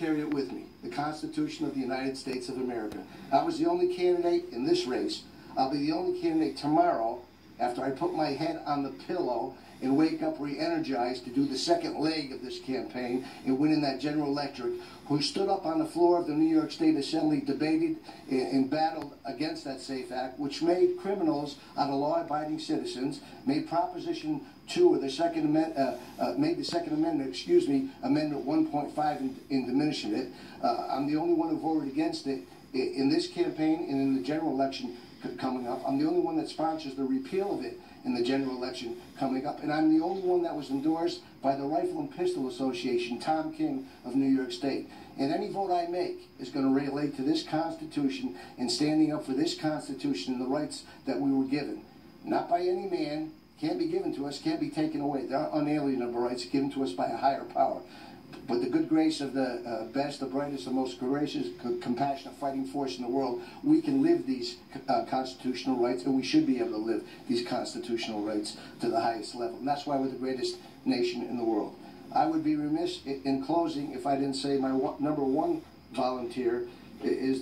carry it with me, the Constitution of the United States of America. I was the only candidate in this race. I'll be the only candidate tomorrow, after I put my head on the pillow and wake up re-energized to do the second leg of this campaign and win in that general electorate, who stood up on the floor of the New York State Assembly, debated and battled against that SAFE Act, which made criminals out of law-abiding citizens, made Proposition 2 of the Second Amendment, made the Second Amendment, Amendment 1.5 in diminishing it. I'm the only one who voted against it in this campaign and in the general election coming up. I'm the only one that sponsors the repeal of it in the general election coming up. And I'm the only one that was endorsed by the Rifle and Pistol Association, Tom King of New York State. And any vote I make is going to relate to this Constitution and standing up for this Constitution and the rights that we were given. Not by any man, can't be given to us, can't be taken away. They're unalienable rights given to us by a higher power. But the good grace of the best, the brightest, the most courageous, compassionate fighting force in the world, we can live these constitutional rights, and we should be able to live these constitutional rights to the highest level. And that's why we're the greatest nation in the world. I would be remiss in closing if I didn't say my number one volunteer is